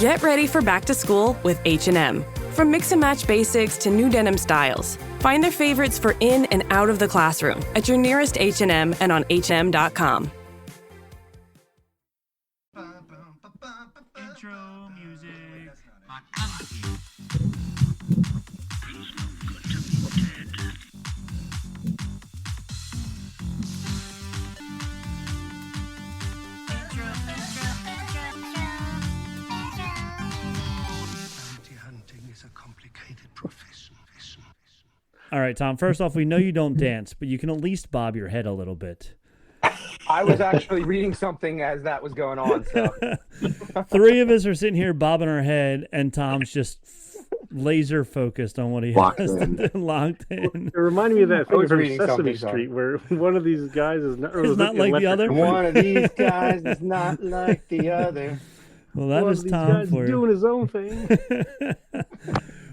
Get ready for back to school with H&M. From mix and match basics to new denim styles, find their favorites for in and out of the classroom at your nearest H&M and on hm.com. Intro music. All right, Tom, first off, we know you don't dance, but you can at least bob your head a little bit. I was actually reading something as that was going on. So Three of us are sitting here bobbing our head, and Tom's just laser focused on what he has locked in. It reminded me of that thing from reading Sesame something, Street where one of these guys is not, It's not like the other. one of these guys is not like the other. Well, that One is of these Tom guys for you. doing his own thing.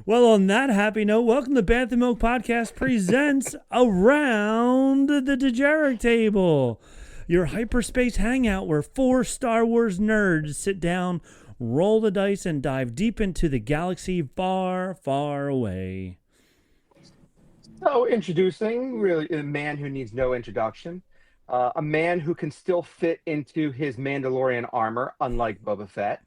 Well, on that happy note, welcome to Bath and Milk Podcast presents Around the Dejarik Table, your hyperspace hangout where four Star Wars nerds sit down, roll the dice, and dive deep into the galaxy far, far away. So introducing really a man who needs no introduction, a man who can still fit into his Mandalorian armor, unlike Boba Fett.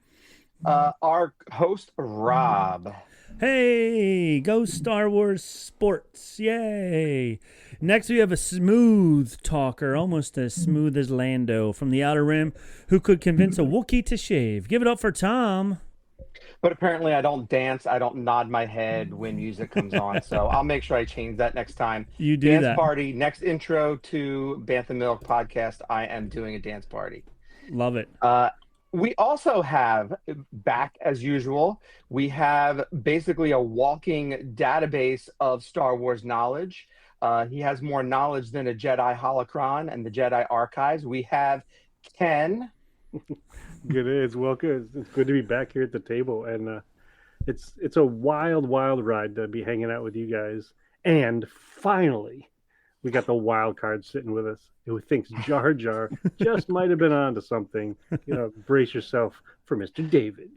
Our host, Rob. Hey, go Star Wars sports. Yay. Next, we have a smooth talker, almost as smooth as Lando from the Outer Rim, who could convince a Wookiee to shave. Give it up for Tom. But apparently I don't dance. I don't nod my head when music comes on. So I'll make sure I change that next time. You do dance that. Party. Next intro to Bath and Milk Podcast. I am doing a dance party. Love it. We also have, back as usual, we have basically a walking database of Star Wars knowledge. He has more knowledge than a Jedi holocron and the Jedi archives. We have Ken. Good is well good. It's good to be back here at the table, and it's a wild ride to be hanging out with you guys. And finally, we got the wild card sitting with us, who thinks Jar Jar just might have been onto something. You know, brace yourself for Mr. David.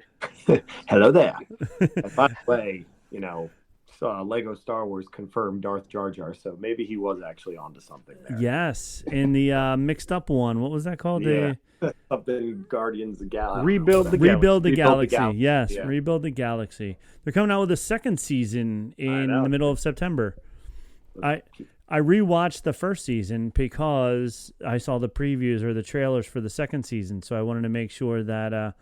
Hello there. And by the way, Lego Star Wars confirmed Darth Jar Jar, so maybe he was actually onto something there. Yes, in the mixed up one. What was that called? Yeah. Something Guardians of the Galaxy. Rebuild the Galaxy. Yes, yeah. Rebuild the Galaxy. They're coming out with a second season in the middle of September. I rewatched the first season because I saw the previews or the trailers for the second season, so I wanted to make sure that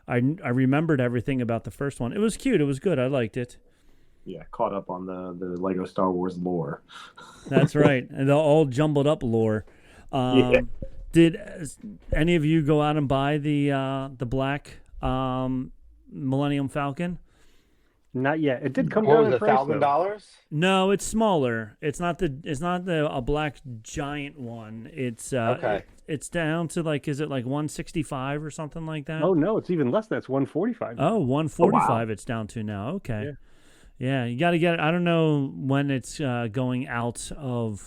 I remembered everything about the first one. It was cute. It was good. I liked it. Yeah, caught up on the Lego Star Wars lore. That's right. And the all jumbled up lore. Did any of you go out and buy the black Millennium Falcon? Not yet. It did come What down was in it, price, $1,000? No, it's smaller. It's not a black giant one. It's Okay. It's down to is it like 165 or something like that? Oh no, it's even less. That's 145. Oh, 145 wow. It's down to now. Okay. Yeah, you got to get it. I don't know when it's going out of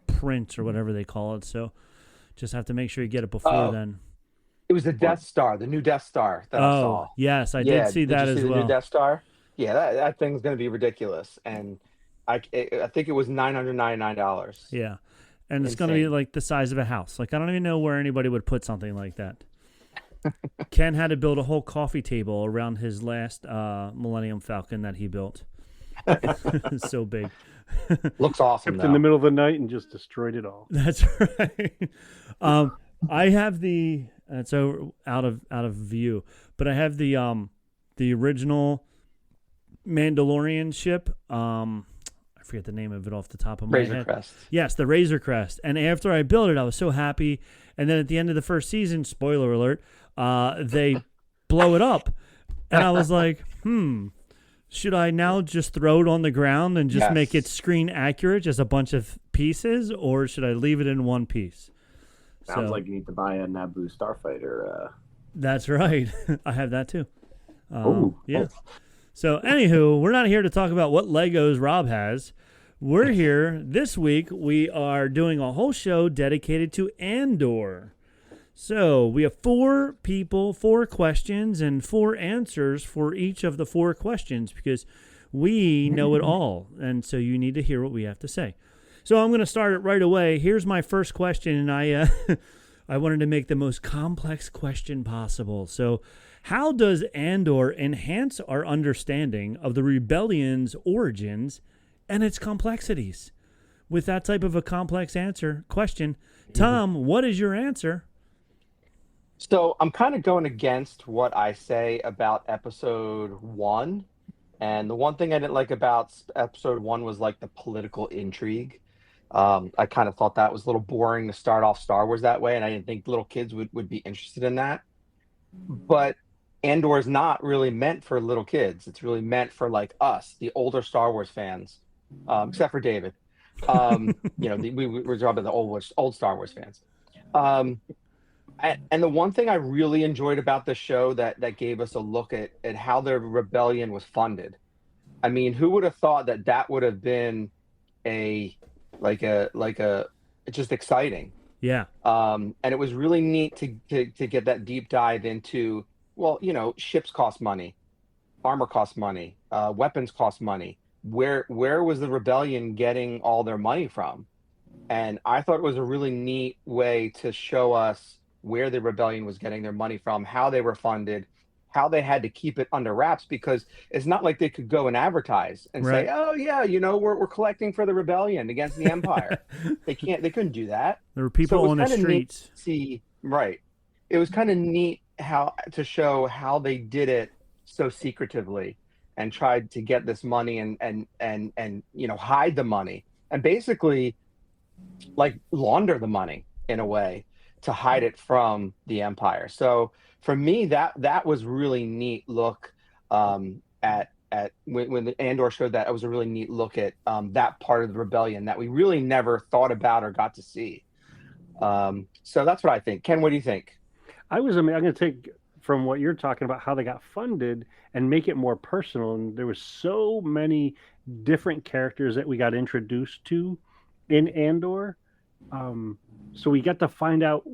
print or whatever they call it. So just have to make sure you get it before then. It was the Death Star, the new Death Star that I saw. Yes, I did see that you as see well. The new Death Star? Yeah, that thing's going to be ridiculous. And I think it was $999. Yeah. And it's going to be like the size of a house. Like, I don't even know where anybody would put something like that. Ken had to build a whole coffee table around his last Millennium Falcon that he built. It's so big. Looks awesome. Kept in the middle of the night and just destroyed it all. That's right. I have the it's out of view, but I have the original Mandalorian ship. I forget the name of it off the top of my head. Razor Crest. Yes, the Razor Crest. And after I built it, I was so happy. And then at the end of the first season, spoiler alert, they blow it up. And I was like, should I now just throw it on the ground and just make it screen accurate, just a bunch of pieces, or should I leave it in one piece? Sounds like you need to buy a Naboo Starfighter. That's right. I have that too. Yeah. Oh. So, anywho, we're not here to talk about what Legos Rob has. We're here this week. We are doing a whole show dedicated to Andor. So we have 4 people, 4 questions, and 4 answers for each of the 4 questions because we know it all. And so you need to hear what we have to say. So I'm going to start it right away. Here's my first question, and I I wanted to make the most complex question possible. So how does Andor enhance our understanding of the rebellion's origins and its complexities? With that type of a complex question, Tom, what is your answer? So I'm kind of going against what I say about episode 1. And the one thing I didn't like about episode 1 was like the political intrigue. I kind of thought that was a little boring to start off Star Wars that way, and I didn't think little kids would be interested in that. But Andor is not really meant for little kids. It's really meant for like us, the older Star Wars fans, except for David. We were talking about the old Star Wars fans. And the one thing I really enjoyed about the show that gave us a look at how the rebellion was funded. I mean, who would have thought that would have been just exciting. Yeah. And it was really neat to get that deep dive into, ships cost money, armor costs money, weapons cost money. Where was the rebellion getting all their money from? And I thought it was a really neat way to show us where the rebellion was getting their money from, how they were funded, how they had to keep it under wraps, because it's not like they could go and advertise and Right. say, oh yeah, we're collecting for the rebellion against the Empire. They couldn't do that. There were people on the streets. Right. It was kind of neat to show how they did it so secretively and tried to get this money and hide the money and basically like launder the money in a way to hide it from the Empire. So for me, that was really neat look at when the Andor showed that. It was a really neat look at that part of the rebellion that we really never thought about or got to see. So that's what I think. Ken, what do you think? I'm going to take from what you're talking about, how they got funded, and make it more personal. And there were so many different characters that we got introduced to in Andor. So we got to find out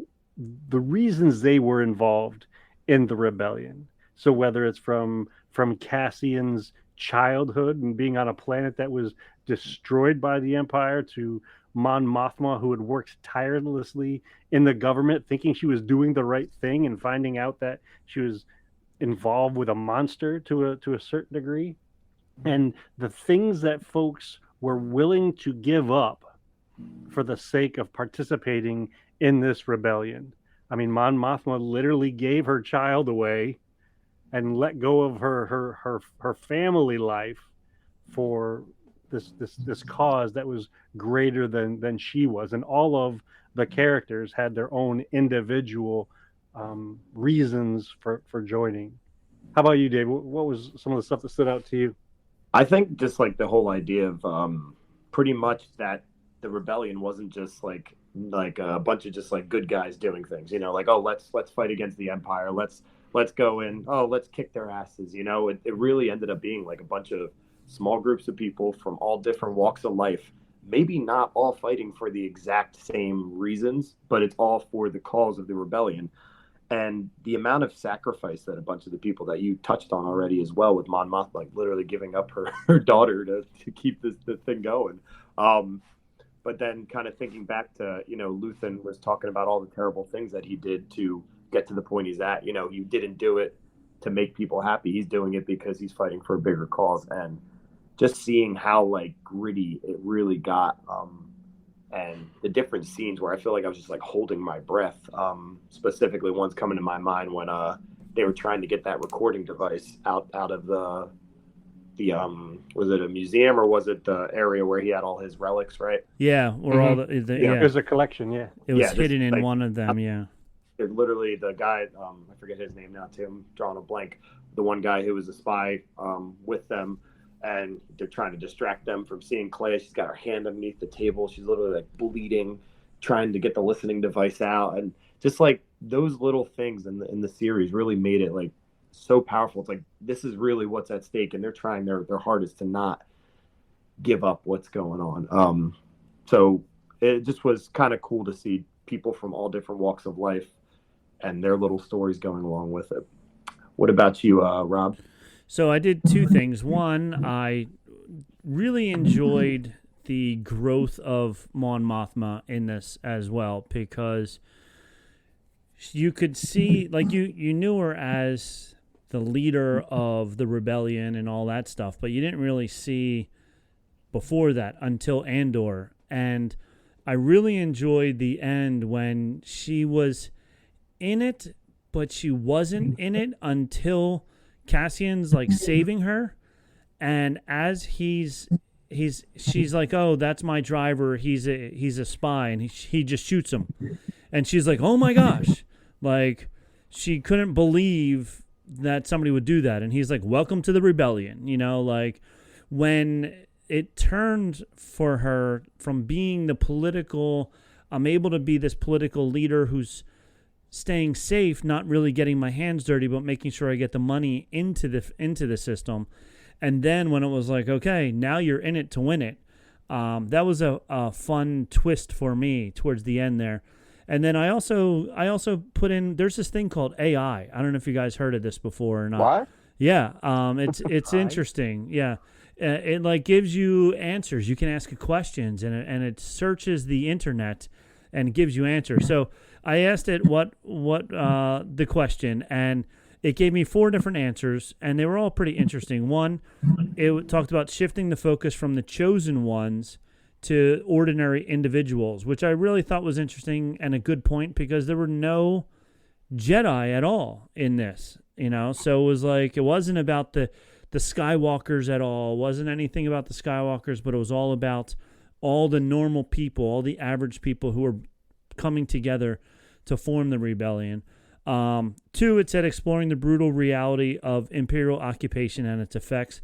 the reasons they were involved in the rebellion. So whether it's from Cassian's childhood and being on a planet that was destroyed by the Empire, to Mon Mothma, who had worked tirelessly in the government thinking she was doing the right thing and finding out that she was involved with a monster to a certain degree, and the things that folks were willing to give up for the sake of participating in this rebellion. I mean, Mon Mothma literally gave her child away and let go of her family life for this cause that was greater than she was. And all of the characters had their own individual reasons for joining. How about you, Dave? What was some of the stuff that stood out to you? I think just like the whole idea of pretty much that the rebellion wasn't just like a bunch of just like good guys doing things, like, oh, let's fight against the Empire, let's go in, oh, let's kick their asses. It really ended up being like a bunch of small groups of people from all different walks of life, maybe not all fighting for the exact same reasons, but it's all for the cause of the rebellion. And the amount of sacrifice that a bunch of the people that you touched on already as well, with Mon Mothma, like literally giving up her daughter to keep the thing going. But then kind of thinking back to, Luthen was talking about all the terrible things that he did to get to the point he's at. He didn't do it to make people happy. He's doing it because he's fighting for a bigger cause. And just seeing how like gritty it really got, and the different scenes where I feel like I was just like holding my breath. Specifically, one's coming to my mind when they were trying to get that recording device out of the was it a museum or was it the area where he had all his relics, right? Yeah, or all the yeah. It was a collection, yeah. It was hidden in one of them, yeah. It literally, the guy, I forget his name now too, I'm drawing a blank, the one guy who was a spy with them, and they're trying to distract them from seeing Clay. She's got her hand underneath the table, she's literally like bleeding, trying to get the listening device out, and just like those little things in the series really made it like so powerful. It's like, this is really what's at stake, and they're trying their hardest to not give up what's going on. So it just was kind of cool to see people from all different walks of life and their little stories going along with it. What about you, Rob? So I did two things. One, I really enjoyed the growth of Mon Mothma in this as well, because you could see, like, you knew her as the leader of the rebellion and all that stuff, but you didn't really see before that until Andor. And I really enjoyed the end when she was in it, but she wasn't in it until Cassian's like saving her, and as she's like, oh, that's my driver, he's a spy, and he just shoots him, and she's like, oh my gosh, like she couldn't believe that somebody would do that, and he's like, welcome to the rebellion, like when it turned for her from being the political, I'm able to be this political leader who's staying safe, not really getting my hands dirty, but making sure I get the money into the system. And then when it was like, okay, now you're in it to win it, that was a fun twist for me towards the end there. And then I also put in, there's this thing called AI. I don't know if you guys heard of this before or not. What? Yeah, it's interesting. Yeah. It like gives you answers. You can ask it questions, and it searches the internet and gives you answers. So I asked it what the question, and it gave me 4 different answers, and they were all pretty interesting. One, it talked about shifting the focus from the chosen ones to ordinary individuals, which I really thought was interesting and a good point, because there were no Jedi at all in this, So it was like, it wasn't about the Skywalkers at all. It wasn't anything about the Skywalkers, but it was all about all the normal people, all the average people who were coming together to form the rebellion. 2, it said exploring the brutal reality of imperial occupation and its effects.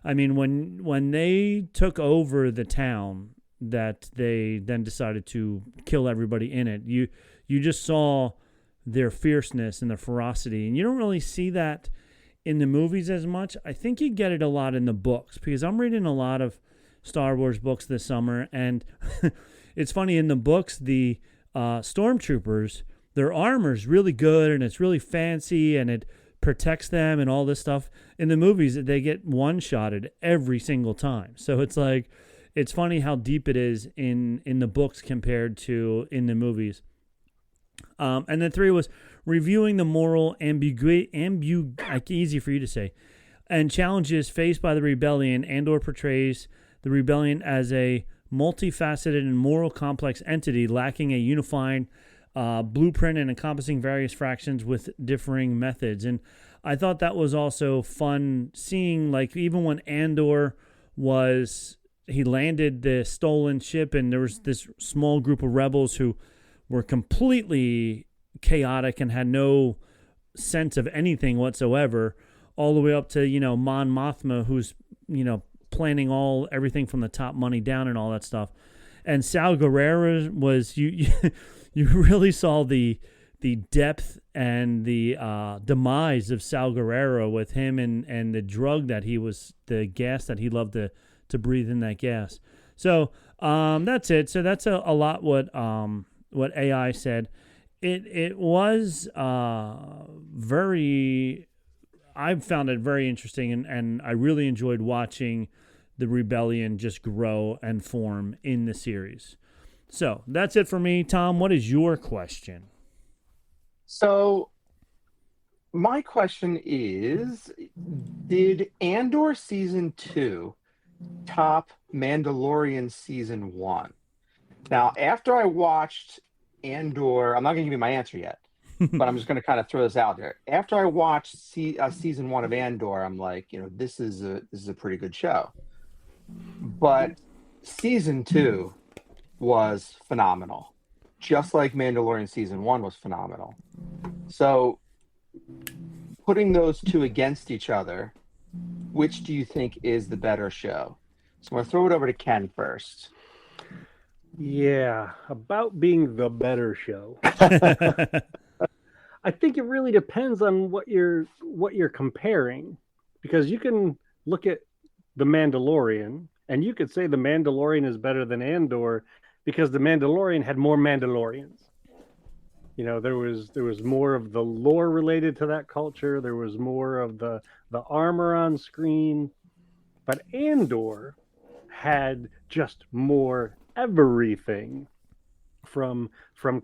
I mean, when they took over the town that they then decided to kill everybody in it, you just saw their fierceness and their ferocity, and you don't really see that in the movies as much. I think you get it a lot in the books, because I'm reading a lot of Star Wars books this summer, and it's funny, in the books, the stormtroopers, their armor's really good and it's really fancy and it protects them and all this stuff. In the movies, they get one-shotted every single time. So it's like, it's funny how deep it is in the books compared to in the movies. And then 3 was reviewing the moral easy for you to say, and challenges faced by the rebellion. Andor portrays the rebellion as a multifaceted and moral complex entity lacking a unifying blueprint and encompassing various fractions with differing methods. And I thought that was also fun seeing, like, even when Andor he landed the stolen ship, and there was this small group of rebels who were completely chaotic and had no sense of anything whatsoever, all the way up to, Mon Mothma, who's, planning everything from the top money down and all that stuff. And Sal Guerrero was, you really saw the depth and the demise of Sal Guerrero with him and the drug that the gas that he loved to breathe in that gas. So that's it. So that's a lot what AI said. It was I found it very interesting, and I really enjoyed watching the rebellion just grow and form in the series. So that's it for me. Tom, what is your question? So my question is, did Andor season 2 top Mandalorian season 1? Now, after I watched Andor, I'm not going to give you my answer yet, but I'm just going to kind of throw this out there. After I watched season 1 of Andor, I'm like, this is a pretty good show. But season 2 was phenomenal, just like Mandalorian season 1 was phenomenal. So, putting those two against each other, which do you think is the better show? So I'm going to throw it over to Ken first. Yeah, about being the better show. I think it really depends on what you're comparing, because you can look at The Mandalorian and you could say The Mandalorian is better than Andor because The Mandalorian had more Mandalorians. You know, there was more of the lore related to that culture. There was more of the armor on screen, but Andor had just more everything from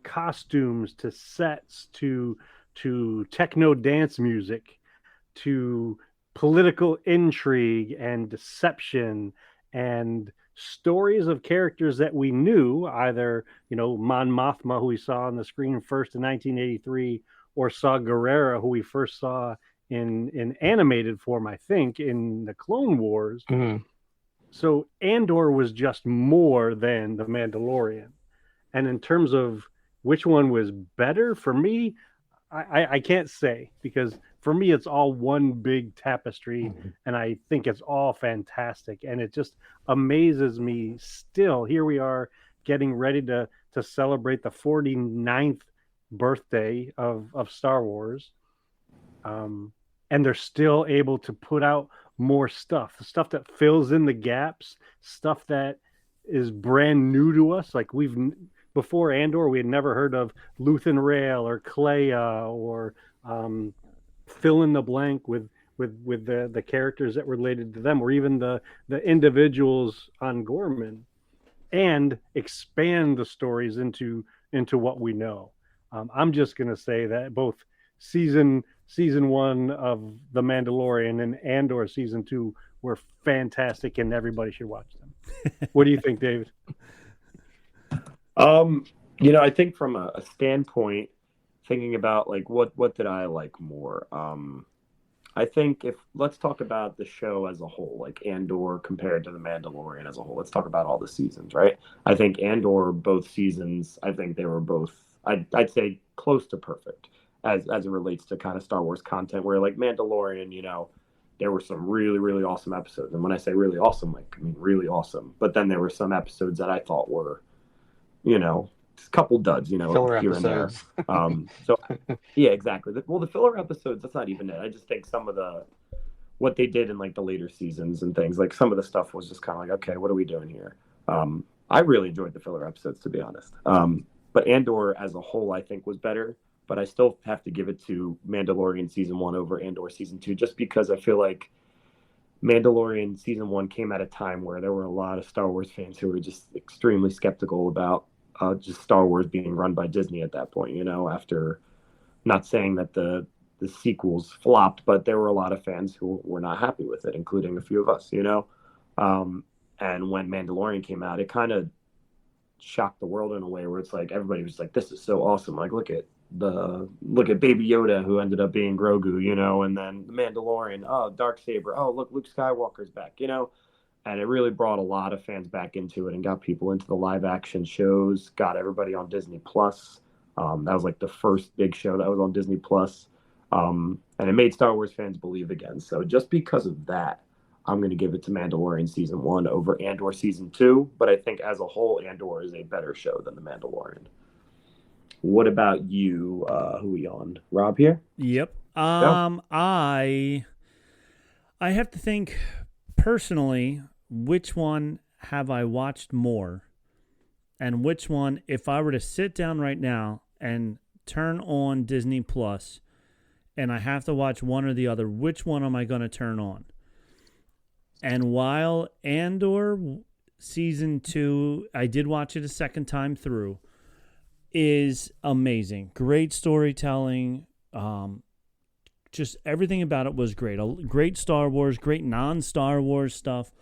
costumes to sets to techno dance music to political intrigue and deception and stories of characters that we knew, either, Mon Mothma, who we saw on the screen first in 1983, or Saw Gerrera, who we first saw in animated form, I think, in the Clone Wars. Mhm. So Andor was just more than The Mandalorian. And in terms of which one was better, for me, I can't say, because for me it's all one big tapestry, and I think it's all fantastic, and it just amazes me still. Here we are getting ready to celebrate the 49th birthday of Star Wars, and they're still able to put out more stuff that fills in the gaps, stuff that is brand new to us. Like, before Andor, we had never heard of Luthen Rael or Clea, or fill in the blank with the characters that were related to them, or even the individuals on Gorman, and expand the stories into what we know. I'm just going to say that both season 1 of The Mandalorian and Andor season 2 were fantastic, and everybody should watch them. What do you think, David? I think from a standpoint, thinking about like what did I like more? I think let's talk about the show as a whole, like Andor compared to The Mandalorian as a whole. Let's talk about all the seasons, right? I think Andor, both seasons, I think they were both, I'd say, close to perfect as it relates to kind of Star Wars content, where like Mandalorian, there were some really, really awesome episodes. And when I say really awesome, like, I mean really awesome. But then there were some episodes that I thought were, a couple duds, Filler here episodes. and there. So, yeah, exactly. The filler episodes, that's not even it. I just think some of what they did in like the later seasons and things, like some of the stuff was just kind of like, okay, what are we doing here? I really enjoyed the filler episodes, to be honest. But Andor as a whole, I think, was better. But I still have to give it to Mandalorian season 1 over Andor season 2, just because I feel like Mandalorian season 1 came at a time where there were a lot of Star Wars fans who were just extremely skeptical about just Star Wars being run by Disney at that point, after, not saying that the sequels flopped, but there were a lot of fans who were not happy with it, including a few of us, and when Mandalorian came out, it kind of shocked the world in a way where it's like, everybody was like, this is so awesome. Like, look at Baby Yoda, who ended up being Grogu, and then the Mandalorian, oh, Darksaber, oh, look, Luke Skywalker's back, and it really brought a lot of fans back into it and got people into the live action shows, got everybody on Disney Plus. That was like the first big show that was on Disney Plus. And it made Star Wars fans believe again. So just because of that, I'm going to give it to Mandalorian season 1 over Andor season 2. But I think as a whole, Andor is a better show than The Mandalorian. What about you? Who are we on? Rob here? Yep. Yeah. I have to think personally, which one have I watched more, and which one, if I were to sit down right now and turn on Disney Plus and I have to watch one or the other, which one am I going to turn on? And while Andor season 2, I did watch it a second time through, is amazing. Great storytelling. Just everything about it was great. Great Star Wars, great non-Star Wars stuff.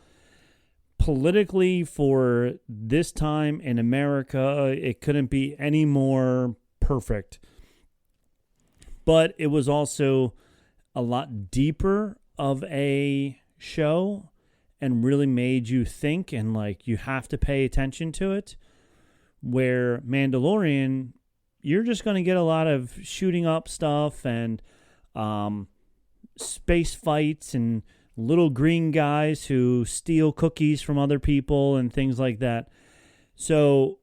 Politically, for this time in America, it couldn't be any more perfect. But it was also a lot deeper of a show and really made you think, and like you have to pay attention to it. Where Mandalorian, you're just going to get a lot of shooting up stuff and space fights and little green guys who steal cookies from other people and things like that. So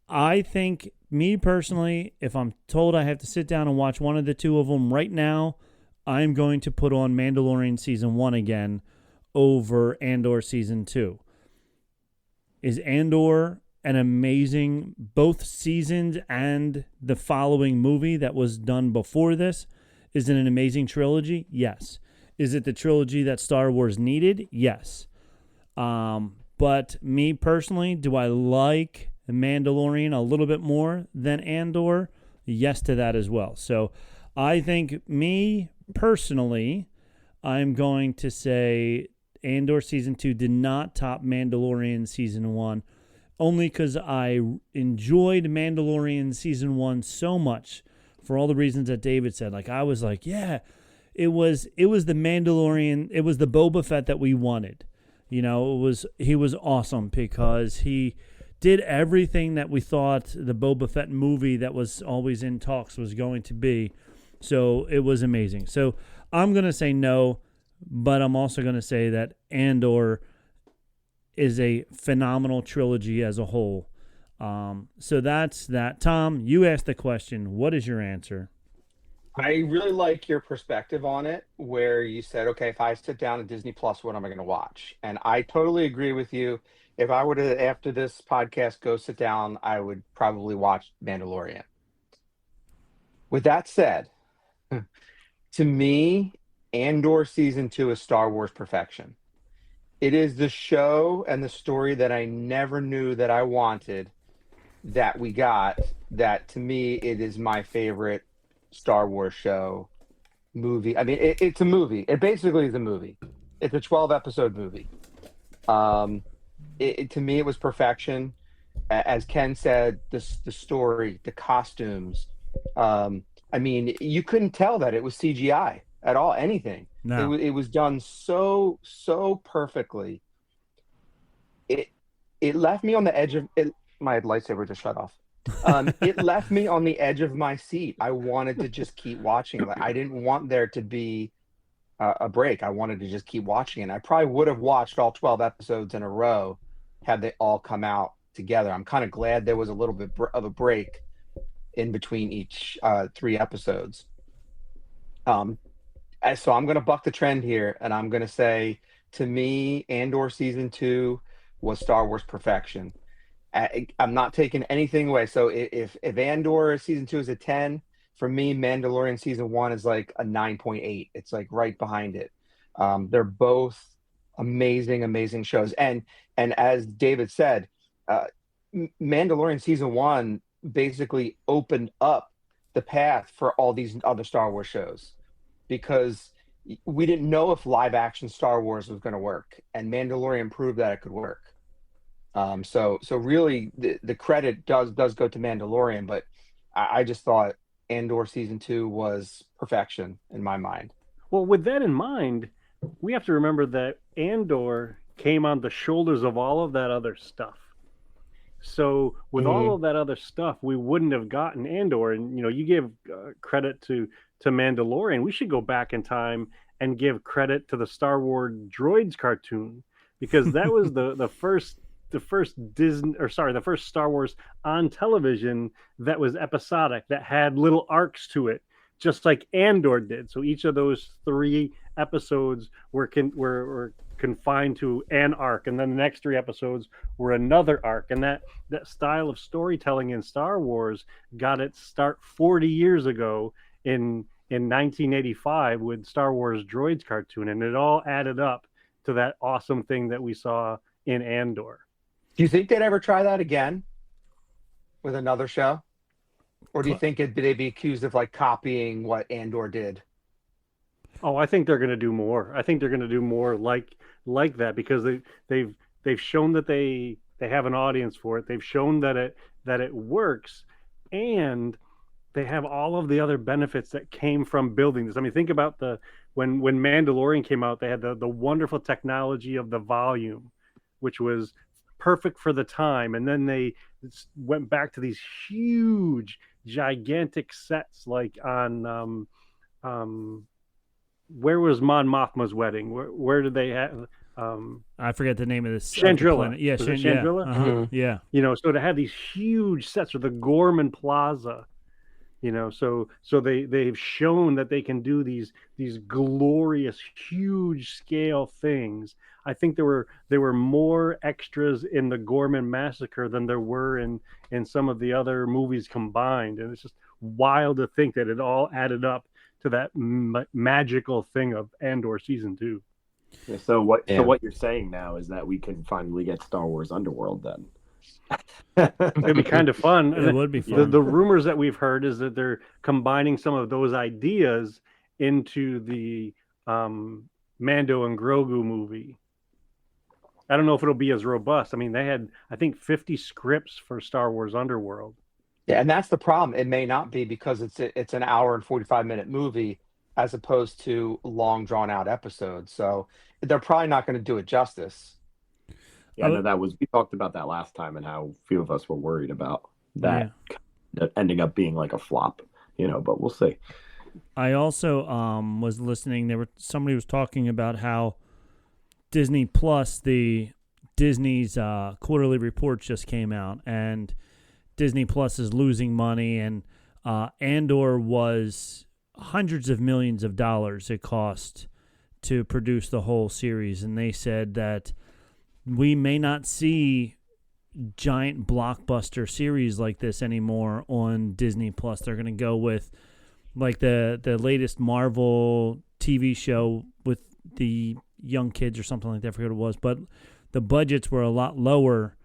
I think, me personally, if I'm told I have to sit down and watch one of the two of them right now, I'm going to put on Mandalorian season 1 again over Andor season 2. Is Andor an amazing both seasons and the following movie that was done before this? Is it an amazing trilogy? Yes. Is it the trilogy that Star Wars needed? Yes. But me personally, do I like Mandalorian a little bit more than Andor? Yes to that as well. So I think me personally, I'm going to say Andor Season 2 did not top Mandalorian Season 1, only because I enjoyed Mandalorian Season 1 so much for all the reasons that David said. Like, I was like, yeah, it was the Mandalorian, it was the Boba Fett that we wanted. You know, he was awesome because he did everything that we thought the Boba Fett movie that was always in talks was going to be. So it was amazing. So I'm going to say no, but I'm also going to say that Andor is a phenomenal trilogy as a whole. So that's that. Tom, you asked the question. What is your answer? I really like your perspective on it, where you said, okay, if I sit down at Disney Plus, what am I going to watch? And I totally agree with you. If I were to, after this podcast, go sit down, I would probably watch Mandalorian. With that said, to me, Andor Season 2 is Star Wars perfection. It is the show and the story that I never knew that I wanted, that we got, that to me, it is my favorite Star Wars show, movie. I mean, it's a movie. It basically is a movie. It's a 12-episode movie. To me, it was perfection. As Ken said, the story, the costumes. I mean, you couldn't tell that it was CGI at all, anything. No. It was done so perfectly. It left me on the edge of it. My lightsaber just shut off. It left me on the edge of my seat. I wanted to just keep watching. Like, I didn't want there to be a break. I wanted to just keep watching it. I probably would have watched all 12 episodes in a row had they all come out together. I'm kind of glad there was a little bit of a break in between each 3 episodes. So I'm going to buck the trend here, and I'm going to say, to me, Andor Season 2 was Star Wars perfection. I'm not taking anything away. So if Andor Season 2 is a 10, for me, Mandalorian Season 1 is like a 9.8. It's like right behind it. They're both amazing shows. And as David said, Mandalorian Season 1 basically opened up the path for all these other Star Wars shows, because we didn't know if live action Star Wars was going to work, and Mandalorian proved that it could work. So really the credit does go to Mandalorian, but I just thought Andor Season 2 was perfection in my mind. Well, with that in mind, we have to remember that Andor came on the shoulders of all of that other stuff. So with all of that other stuff, we wouldn't have gotten Andor. And, you know, you give credit to Mandalorian. We should go back in time and give credit to the Star Wars Droids cartoon, because that was the first Star Wars on television that was episodic, that had little arcs to it, just like Andor did. So each of those 3 episodes were confined to an arc, and then the next 3 episodes were another arc. And that style of storytelling in Star Wars got its start 40 years ago in 1985 with Star Wars Droids cartoon, and it all added up to that awesome thing that we saw in Andor. Do you think they'd ever try that again with another show? Or do you think they'd be accused of like copying what Andor did? Oh, I think they're going to do more. I think they're going to do more like that, because they've shown that they have an audience for it. They've shown that it works, and they have all of the other benefits that came from building this. I mean, think about when Mandalorian came out, they had the wonderful technology of the volume, which was perfect for the time. And then they went back to these huge, gigantic sets, like on where was Mon Mothma's wedding? Where did they have? I forget the name of this. Chandrilla. Yeah, Chandrilla. Yeah. Uh-huh. Yeah. You know, so to have these huge sets, or the Gorman Plaza, So they've shown that they can do these glorious, huge scale things. I think there were more extras in the Gorman Massacre than there were in some of the other movies combined, and it's just wild to think that it all added up to that magical thing of Andor season 2. Yeah, so what you're saying now is that we can finally get Star Wars Underworld then. It'd be kind of fun. It would be fun. The rumors that we've heard is that they're combining some of those ideas into the Mando and Grogu movie. I don't know if it'll be as robust. I mean, they had, I think, 50 scripts for Star Wars Underworld. Yeah, and that's the problem. It may not be because it's an hour and 45-minute movie as opposed to long drawn out episodes. So they're probably not going to do it justice. Yeah, no, we talked about that last time and how few of us were worried about that ending up being like a flop, but we'll see. I also was listening. Somebody was talking about how Disney Plus, Disney's quarterly report just came out, and Disney Plus is losing money, and Andor was hundreds of millions of dollars it cost to produce the whole series, and they said that we may not see giant blockbuster series like this anymore on Disney Plus. They're going to go with like the latest Marvel TV show with the young kids or something like that. I forget what it was, but the budgets were a lot lower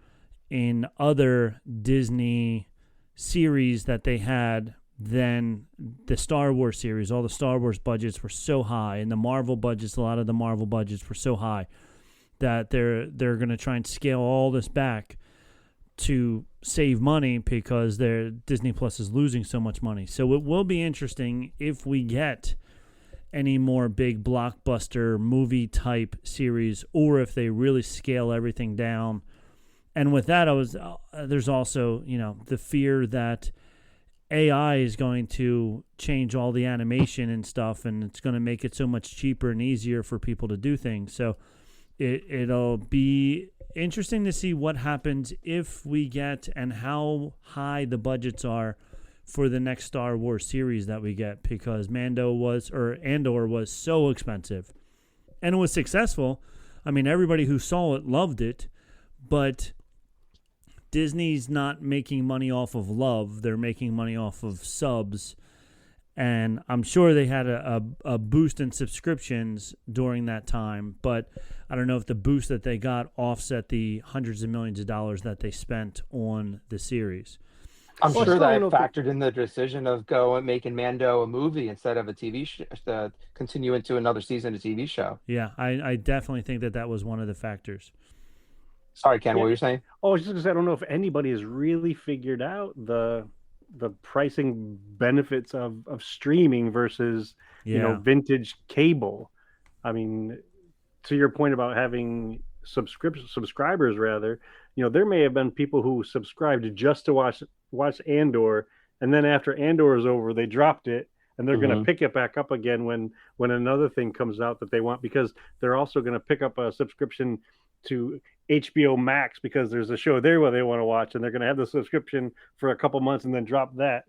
in other Disney series that they had than the Star Wars series. All the Star Wars budgets were so high, and the Marvel budgets, a lot of the Marvel budgets were so high that they're going to try and scale all this back to save money because Disney Plus is losing so much money. So it will be interesting if we get any more big blockbuster movie type series, or if they really scale everything down. And with that, there's also, the fear that AI is going to change all the animation and stuff, and it's going to make it so much cheaper and easier for people to do things. So it'll be interesting to see what happens if we get and how high the budgets are for the next Star Wars series that we get, because Andor was so expensive, and it was successful. I mean, everybody who saw it loved it, but Disney's not making money off of love. They're making money off of subs. And I'm sure they had a boost in subscriptions during that time, but I don't know if the boost that they got offset the hundreds of millions of dollars that they spent on the series. I'm sure that factored in the decision of making Mando a movie instead of a TV show, continue into another season of TV show. Yeah, I definitely think that was one of the factors. Sorry, Ken, what were you saying? Oh, I was just going to say, I don't know if anybody has really figured out the pricing benefits of streaming versus vintage cable. I mean, to your point about having subscribers rather, there may have been people who subscribed just to watch Andor, and then after Andor is over, they dropped it, and they're going to pick it back up again when another thing comes out that they want, because they're also going to pick up a subscription to HBO Max because there's a show there where they want to watch, and they're going to have the subscription for a couple months and then drop that.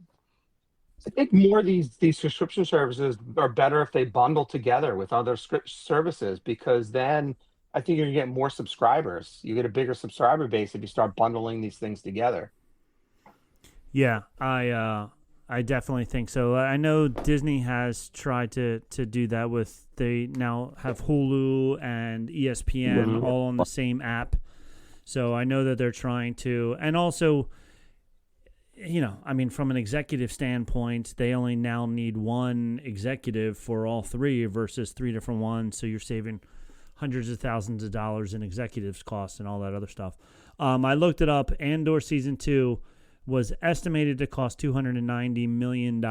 I think more of these subscription services are better if they bundle together with other services, because then I think you're going to get more subscribers. You get a bigger subscriber base if you start bundling these things together. Yeah, I definitely think so. I know Disney has tried to do that they now have Hulu and ESPN all on the same app. So I know that they're trying to, and also, from an executive standpoint, they only now need one executive for all three versus three different ones. So you're saving hundreds of thousands of dollars in executives costs and all that other stuff. I looked it up. Andor season 2 was estimated to cost $290 million,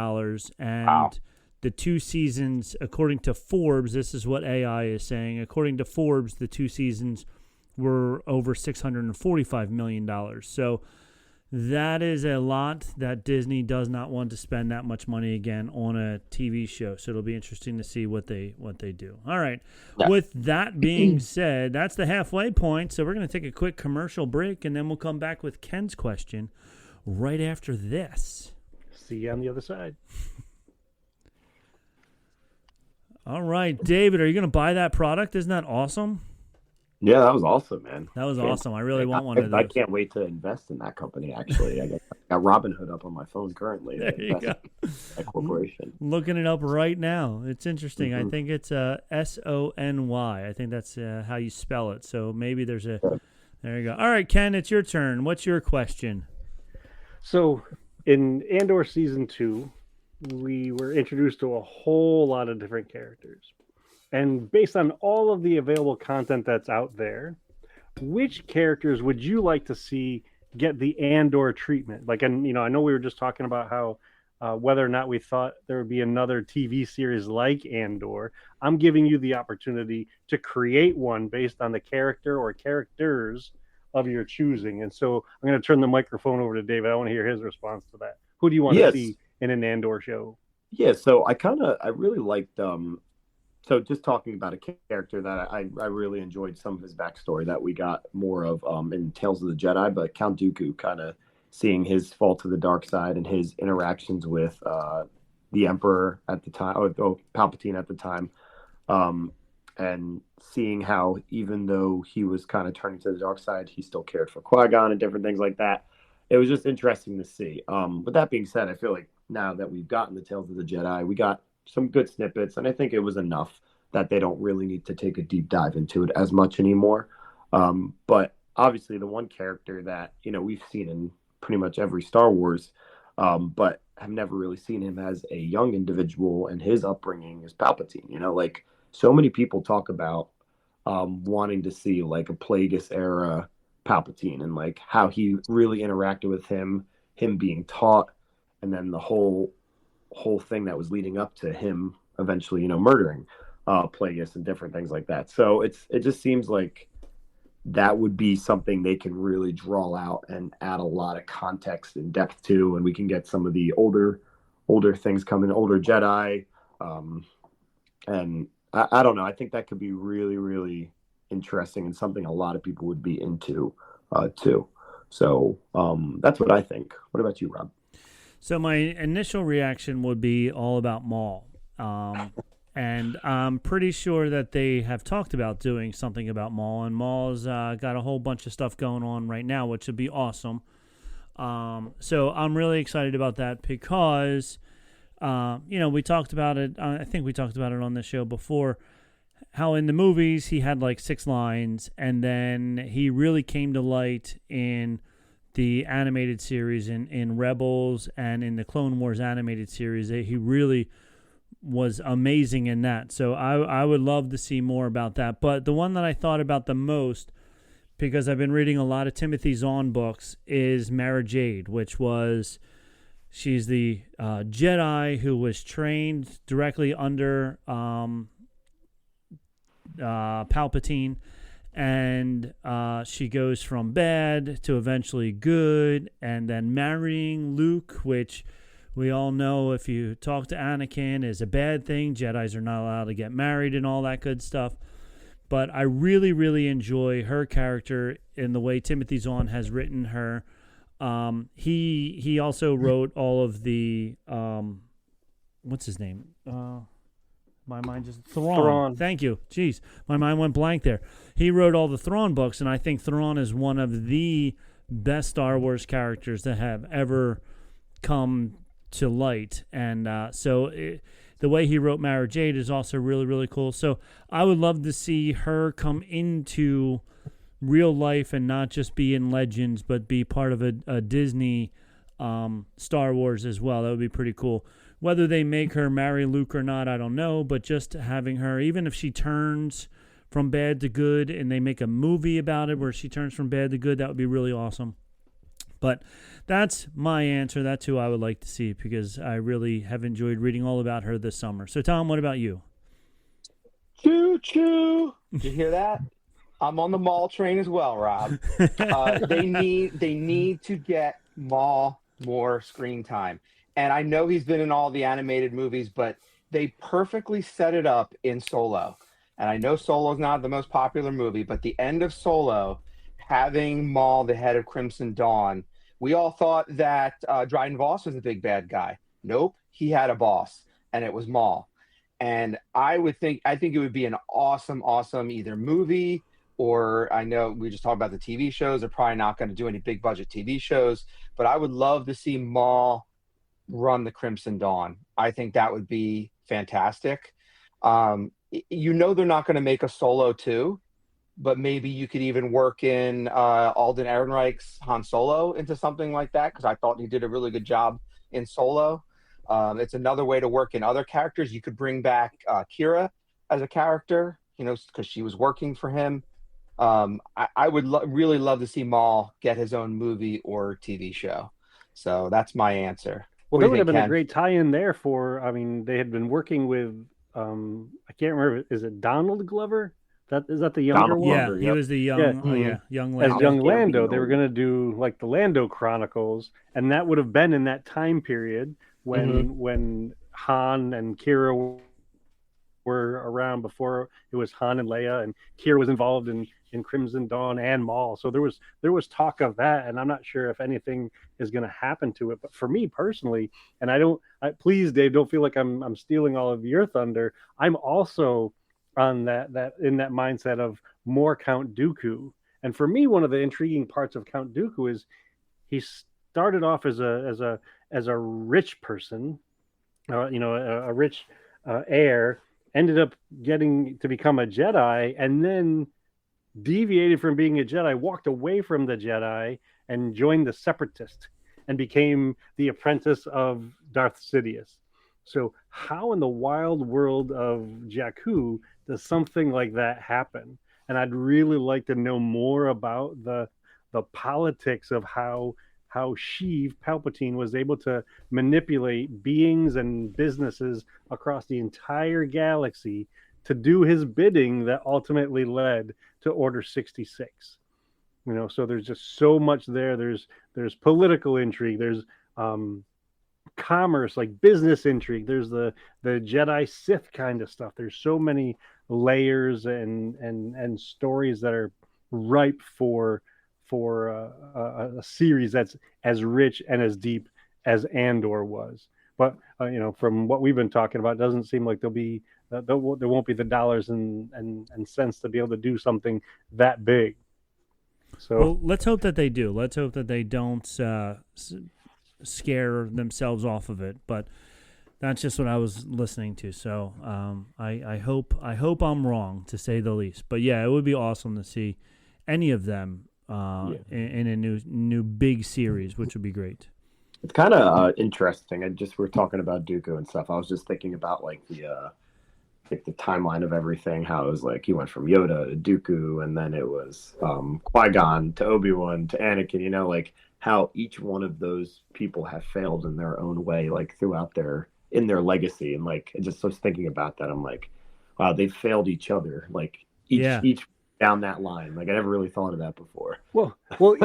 and the 2 seasons, according to Forbes, this is what AI is saying, according to Forbes, the 2 seasons were over $645 million. So that is a lot that Disney does not want to spend that much money again on a TV show. So it'll be interesting to see what they do. All right. Yeah. With that being said, that's the halfway point. So we're going to take a quick commercial break, and then we'll come back with Ken's question right after this. See you on the other side. All right, David, are you going to buy that product? Isn't that awesome? Yeah, that was awesome, man. That was awesome. I really want one of those. I can't wait to invest in that company, actually. I got Robinhood up on my phone currently. There you go. That corporation. Looking it up right now. It's interesting. I think it's Sony. I think that's how you spell it. So maybe there's a... There you go. All right, Ken, it's your turn. What's your question? So in Andor Season 2, we were introduced to a whole lot of different characters. And based on all of the available content that's out there, which characters would you like to see get the Andor treatment? Like, and I know we were just talking about how whether or not we thought there would be another TV series like Andor. I'm giving you the opportunity to create one based on the character or characters of your choosing. And so I'm going to turn the microphone over to David. I want to hear his response to that. Who do you want to see in an Andor show? Yeah, so I really liked so just talking about a character that I really enjoyed some of his backstory that we got more of in Tales of the Jedi, but Count Dooku, kind of seeing his fall to the dark side and his interactions with the Emperor at the time, or Palpatine at the time, and seeing how even though he was kind of turning to the dark side, he still cared for Qui-Gon and different things like that. It was just interesting to see. With that being said, I feel like now that we've gotten the Tales of the Jedi, we got some good snippets, and I think it was enough that they don't really need to take a deep dive into it as much anymore. But obviously the one character that, we've seen in pretty much every Star Wars, but have never really seen him as a young individual and his upbringing is Palpatine. Like so many people talk about wanting to see like a Plagueis era Palpatine and like how he really interacted with him being taught, and then the whole thing that was leading up to him eventually, murdering Plagueis and different things like that. So it just seems like that would be something they can really draw out and add a lot of context and depth to, and we can get some of the older things coming, older Jedi, and I don't know. I think that could be really, really interesting and something a lot of people would be into too. So that's what I think. What about you, Rob? So my initial reaction would be all about Maul. And I'm pretty sure that they have talked about doing something about Maul. And Maul's got a whole bunch of stuff going on right now, which would be awesome. So I'm really excited about that because, we talked about it. I think we talked about it on the show before, how in the movies he had like 6 lines. And then he really came to light in the animated series in Rebels and in the Clone Wars animated series. He really was amazing in that. So I would love to see more about that. But the one that I thought about the most, because I've been reading a lot of Timothy Zahn books, is Mara Jade, she's the Jedi who was trained directly under Palpatine. And she goes from bad to eventually good, and then marrying Luke, which we all know if you talk to Anakin is a bad thing. Jedis are not allowed to get married and all that good stuff. But I really, really enjoy her character in the way Timothy Zahn has written her. He also wrote all of the what's his name? My mind just... Thrawn. Thank you. Jeez, my mind went blank there. He wrote all the Thrawn books, and I think Thrawn is one of the best Star Wars characters that have ever come to light. And the way he wrote Mara Jade is also really, really cool. So I would love to see her come into real life and not just be in Legends, but be part of a Disney Star Wars as well. That would be pretty cool. Whether they make her marry Luke or not, I don't know. But just having her, even if she turns from bad to good and they make a movie about it where she turns from bad to good, that would be really awesome. But that's my answer. That's who I would like to see because I really have enjoyed reading all about her this summer. So, Tom, what about you? Choo-choo. Did you hear that? I'm on the Maul train as well, Rob. They need to get Maul more screen time. And I know he's been in all the animated movies, but they perfectly set it up in Solo. And I know Solo's not the most popular movie, but the end of Solo, having Maul, the head of Crimson Dawn, We all thought that Dryden Voss was the big bad guy. Nope, he had a boss, and it was Maul. And I think it would be an awesome, awesome either movie, or I know we just talked about the TV shows. They're probably not going to do any big budget TV shows, but I would love to see Maul run the Crimson Dawn. I think that would be fantastic. They're not going to make a Solo 2, but maybe you could even work in Alden Ehrenreich's Han Solo into something like that, because I thought he did a really good job in Solo. It's another way to work in other characters. You could bring back Kira as a character, because she was working for him. I would really love to see Maul get his own movie or TV show. So that's my answer. Well, there would have been a great tie-in there they had been working with, I can't remember, is it Donald Glover? Is that the younger one? Yeah, he was the young, young Lando. As young Lando, they were going to do like the Lando Chronicles, and that would have been in that time period when Han and Kira were around, before it was Han and Leia, and Kira was involved in Crimson Dawn and Maul. So there was talk of that, and I'm not sure if anything is going to happen to it. But for me personally, and please, Dave, don't feel like I'm stealing all of your thunder. I'm also on that in that mindset of more Count Dooku. And for me, one of the intriguing parts of Count Dooku is he started off as a rich person, a rich heir, ended up getting to become a Jedi, and then deviated from being a Jedi, walked away from the Jedi, and joined the Separatist and became the apprentice of Darth Sidious. So how in the wild world of Jakku does something like that happen? And I'd really like to know more about the politics of how Sheev Palpatine was able to manipulate beings and businesses across the entire galaxy to do his bidding that ultimately led to Order 66. So there's just so much there. There's political intrigue. There's commerce, like business intrigue. There's the Jedi Sith kind of stuff. There's so many layers and stories that are ripe for a series that's as rich and as deep as Andor was. But from what we've been talking about, it doesn't seem like there won't be the dollars and cents to be able to do something that big. So well, let's hope that they do. Let's hope that they don't scare themselves off of it. But that's just what I was listening to. So I hope I'm wrong, to say the least. But yeah, it would be awesome to see any of them in a new big series, which would be great. It's kind of interesting. We're talking about Dooku and stuff. I was just thinking about the timeline of everything. How it was like he went from Yoda to Dooku, and then it was Qui-Gon to Obi-Wan to Anakin. Like how each one of those people have failed in their own way, like throughout their legacy. And like I just was thinking about that. I'm like, wow, they failed each other. Like each down that line. Like I never really thought of that before. Well,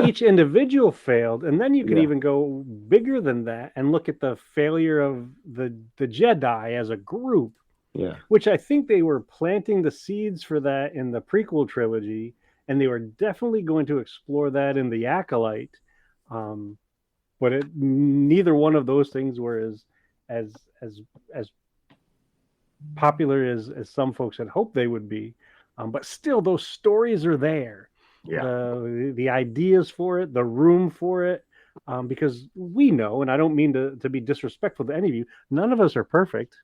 each individual failed, and then you could even go bigger than that and look at the failure of the Jedi as a group. Yeah. Which I think they were planting the seeds for that in the prequel trilogy, and they were definitely going to explore that in the Acolyte. But neither one of those things were as popular as some folks had hoped they would be. But still, those stories are there. Yeah. The ideas for it, the room for it, because we know, and I don't mean to be disrespectful to any of you, none of us are perfect.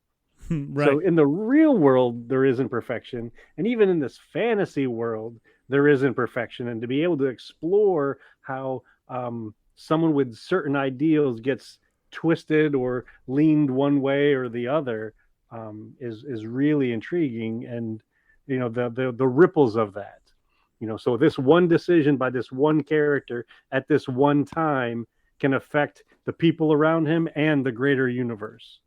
Right. So in the real world, there is imperfection. And even in this fantasy world, there is imperfection. And to be able to explore how someone with certain ideals gets twisted or leaned one way or the other is really intriguing. And the ripples of that, so this one decision by this one character at this one time can affect the people around him and the greater universe,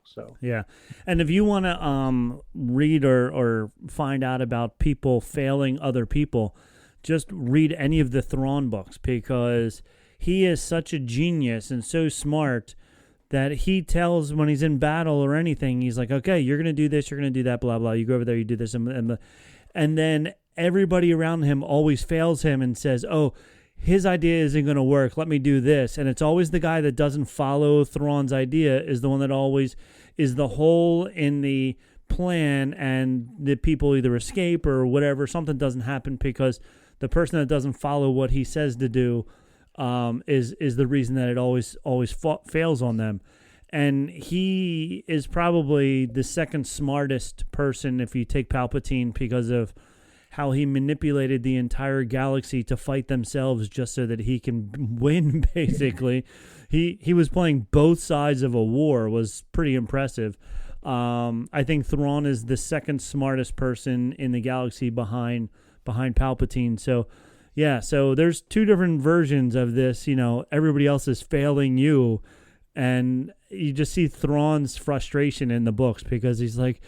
so. Yeah. And if you want to read or find out about people failing other people, just read any of the Thrawn books, because he is such a genius and so smart that he tells when he's in battle or anything, he's like, okay, you're going to do this, you're going to do that, blah, blah. You go over there, you do this. And then everybody around him always fails him and says, oh, his idea isn't going to work. Let me do this. And it's always the guy that doesn't follow Thrawn's idea is the one that always is the hole in the plan, and the people either escape or whatever. Something doesn't happen because the person that doesn't follow what he says to do is the reason that it always fails on them. And he is probably the second smartest person if you take Palpatine, because of how he manipulated the entire galaxy to fight themselves just so that he can win, basically. He was playing both sides of a war. It was pretty impressive. I think Thrawn is the second smartest person in the galaxy behind Palpatine. So, yeah, so there's two different versions of this. You know, everybody else is failing you. And you just see Thrawn's frustration in the books because he's like,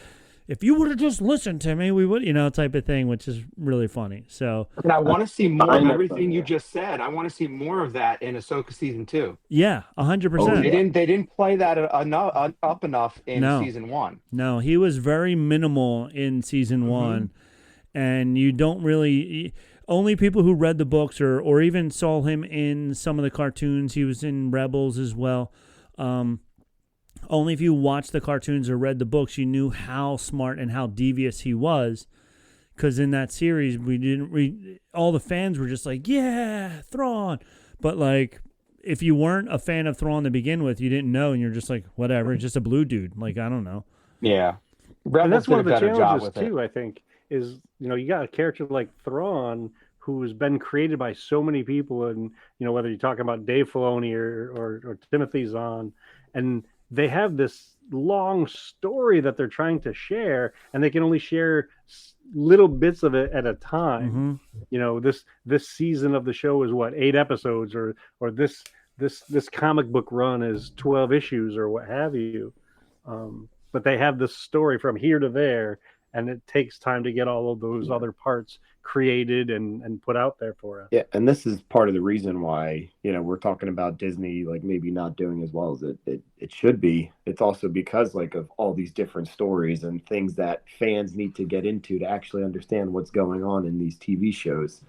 if you would have just listened to me, we would, type of thing, which is really funny. So, and I want to see more of everything you just said. I want to see more of that in Ahsoka season 2. Yeah, 100%. They didn't play that up enough in season 1. No, he was very minimal in season 1, and you don't really. Only people who read the books or even saw him in some of the cartoons. He was in Rebels as well. Only if you watched the cartoons or read the books, you knew how smart and how devious he was. Because in that series, all the fans were just like, yeah, Thrawn. But like, if you weren't a fan of Thrawn to begin with, you didn't know, and you're just like, whatever, it's just a blue dude. Like, I don't know. Yeah. And that's one of the challenges too, I think, is, you got a character like Thrawn who's been created by so many people, and whether you're talking about Dave Filoni or Timothy Zahn, and they have this long story that they're trying to share, and they can only share little bits of it at a time. This season of the show is 8 episodes, or this comic book run is 12 issues or what have you. But they have this story from here to there, and it takes time to get all of those other parts created and put out there for us. Yeah, and this is part of the reason why, we're talking about Disney like maybe not doing as well as it should be. It's also because like of all these different stories and things that fans need to get into to actually understand what's going on in these TV shows.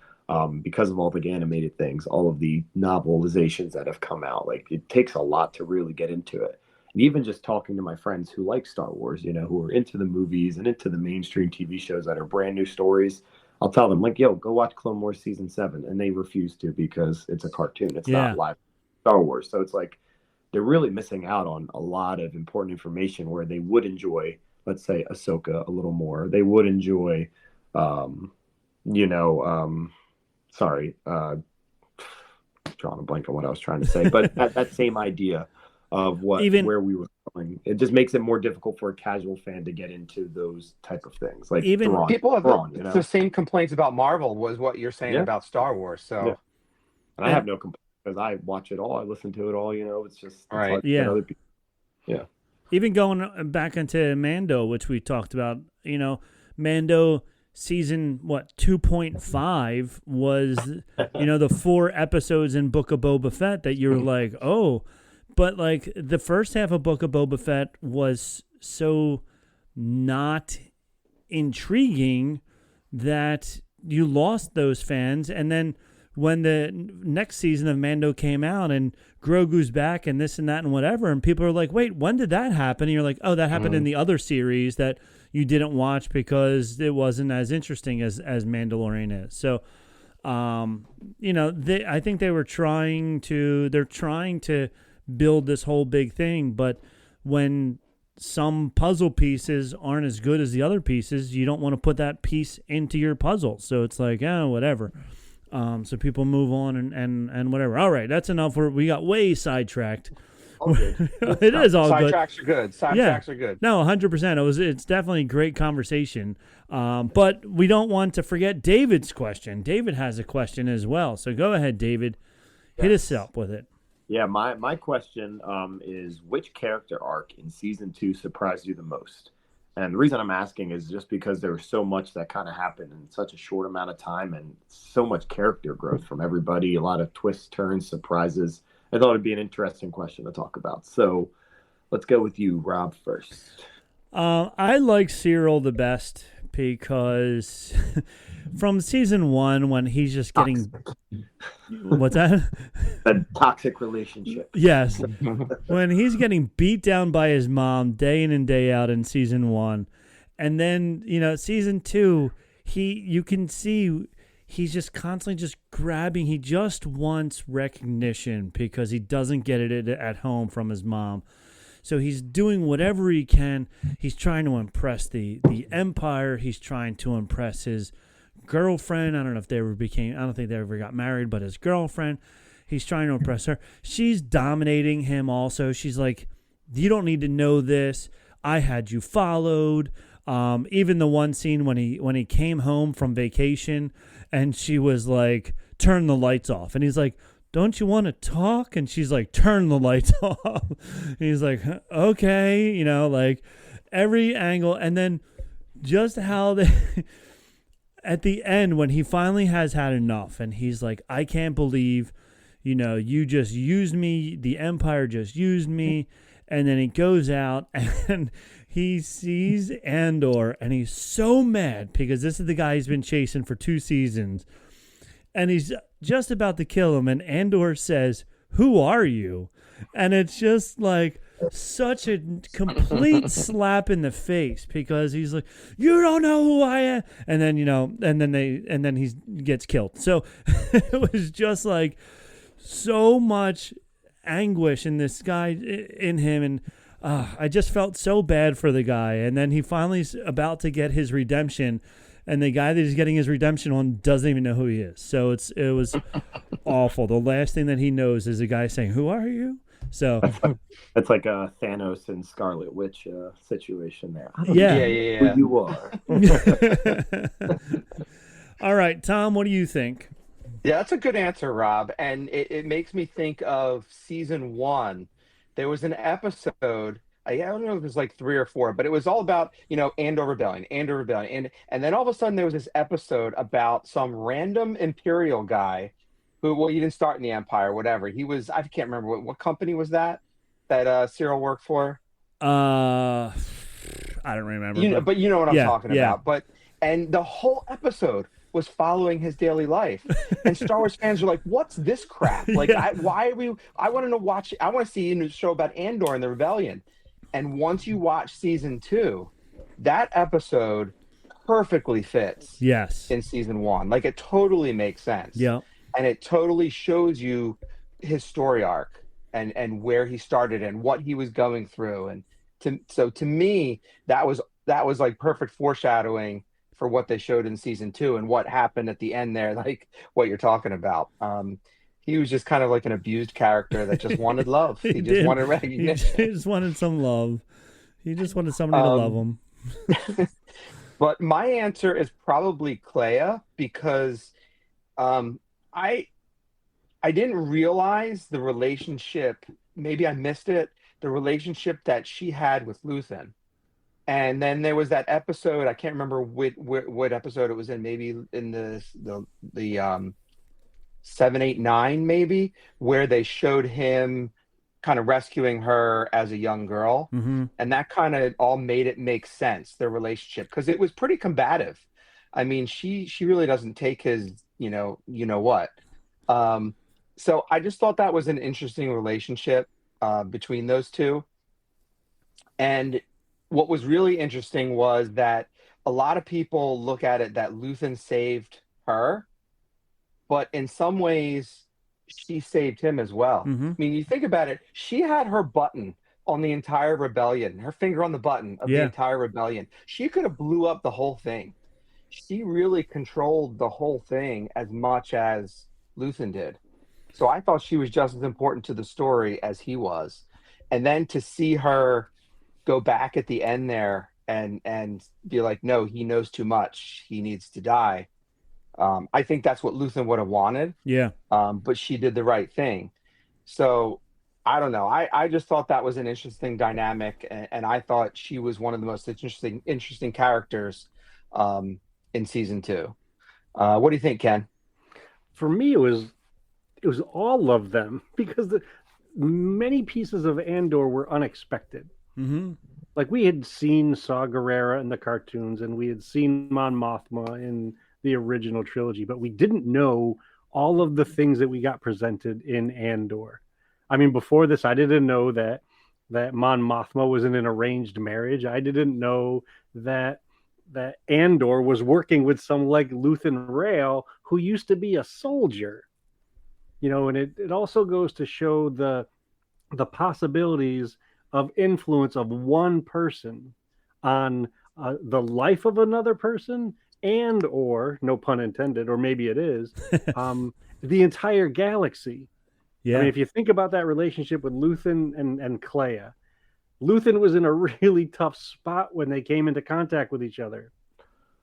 Because of all the animated things, all of the novelizations that have come out, like it takes a lot to really get into it. And even just talking to my friends who like Star Wars, who are into the movies and into the mainstream TV shows that are brand new stories, I'll tell them like, yo, go watch Clone Wars season 7. And they refuse to because it's a cartoon. It's not live Star Wars. So it's like, they're really missing out on a lot of important information where they would enjoy, let's say, Ahsoka a little more. They would enjoy, drawing a blank on what I was trying to say, but that same idea of where we were going, it just makes it more difficult for a casual fan to get into those type of things. Like people have the same complaints about Marvel was what you're saying about Star Wars. So, and I have no complaints because I watch it all, I listen to it all. It's just right. Other people. Yeah. Even going back into Mando, which we talked about, Mando season 2.5 was the 4 episodes in Book of Boba Fett that you're like, oh. But, like, the first half of Book of Boba Fett was so not intriguing that you lost those fans. And then when the next season of Mando came out and Grogu's back and this and that and whatever, and people are like, wait, when did that happen? And you're like, oh, that happened in the other series that you didn't watch because it wasn't as interesting as Mandalorian is. So, I think they're trying to build this whole big thing, but when some puzzle pieces aren't as good as the other pieces, you don't want to put that piece into your puzzle. So it's like, whatever. So people move on and whatever. All right, that's enough. We got way sidetracked. It is all good. Sidetracks are good. Sidetracks are good. No, 100%. It's definitely a great conversation. But we don't want to forget David's question. David has a question as well. So go ahead, David. Hit us up with it. Yeah, my question is, which character arc in season 2 surprised you the most? And the reason I'm asking is just because there was so much that kind of happened in such a short amount of time, and so much character growth from everybody, a lot of twists, turns, surprises. I thought it'd be an interesting question to talk about. So let's go with you, Rob, first. I like Cyril the best because from season 1 when he's just getting what's that? A toxic relationship. Yes. When he's getting beat down by his mom day in and day out in season 1. And then, season 2, you can see he's just constantly just grabbing. He just wants recognition because he doesn't get it at home from his mom. So he's doing whatever he can. He's trying to impress the Empire. He's trying to impress his girlfriend. I don't think they ever got married, but his girlfriend. He's trying to impress her. She's dominating him also. She's like, you don't need to know this. I had you followed. Even the one scene when he came home from vacation and she was like, turn the lights off. And he's like, don't you want to talk? And she's like, turn the lights off. And he's like, okay, like every angle. And then just how they, at the end, when he finally has had enough and he's like, I can't believe, you just used me. The Empire just used me. And then he goes out and he sees Andor and he's so mad because this is the guy he's been chasing for 2 seasons. And he's just about to kill him. And Andor says, who are you? And it's just like such a complete slap in the face because he's like, you don't know who I am. And then, and then he gets killed. So it was just like so much anguish in this guy, in him. And I just felt so bad for the guy. And then he finally's about to get his redemption. And the guy that he's getting his redemption on doesn't even know who he is. So it was awful. The last thing that he knows is a guy saying, who are you? So that's like a Thanos and Scarlet Witch situation there. Yeah. Who you are. All right, Tom, what do you think? Yeah, that's a good answer, Rob. And it makes me think of season 1. There was an episode, I don't know if it was like 3 or 4, but it was all about, Andor Rebellion. And then all of a sudden there was this episode about some random Imperial guy who, he didn't start in the Empire, whatever. He was, I can't remember, what company was that Cyril worked for? I don't remember. But you know what I'm talking about. And the whole episode was following his daily life, and Star Wars fans are like, "What's this crap? Like, I want to see a show about Andor and the Rebellion." And once you watch season 2, that episode perfectly fits. Yes. In season 1, like it totally makes sense. Yeah. And it totally shows you his story arc and where he started and what he was going through. And to me, that was like perfect foreshadowing for what they showed in season 2 and what happened at the end there, like what you're talking about. He was just kind of like an abused character that just wanted love. He just wanted recognition. He just wanted some love. He just wanted somebody to love him. But my answer is probably Clea because I didn't realize the relationship. Maybe I missed it. The relationship that she had with Luthen. And then there was that episode. I can't remember what episode it was in. Maybe in the 7, 8, 9, maybe, where they showed him kind of rescuing her as a young girl, and that kind of all made it make sense, their relationship, because it was pretty combative. I mean, she really doesn't take his what. So I just thought that was an interesting relationship between those two. And what was really interesting was that a lot of people look at it that Luthen saved her, but in some ways she saved him as well. I mean, you think about it, she had her button on the entire rebellion, her finger on the button of the entire rebellion. She could have blew up the whole thing. She really controlled the whole thing as much as Luthen did. So I thought she was just as important to the story as he was. And then to see her go back at the end there and be like, no, he knows too much. He needs to die. I think that's what Luthen would have wanted. Yeah. But she did the right thing. So I don't know. I just thought that was an interesting dynamic. And I thought she was one of the most interesting characters in season 2. What do you think, Ken? For me, it was all of them because many pieces of Andor were unexpected. like we had seen Saw Gerrera in the cartoons, and we had seen Mon Mothma in the original trilogy, but we didn't know all of the things that we got presented in Andor. I mean, before this, I didn't know that Mon Mothma was in an arranged marriage. I didn't know that Andor was working with some like Luthen Rael who used to be a soldier. And it also goes to show the possibilities of influence of one person on the life of another person, and or, no pun intended, or maybe it is, the entire galaxy. Yeah. I mean, if you think about that relationship with Luthen and Clea, Luthen was in a really tough spot when they came into contact with each other.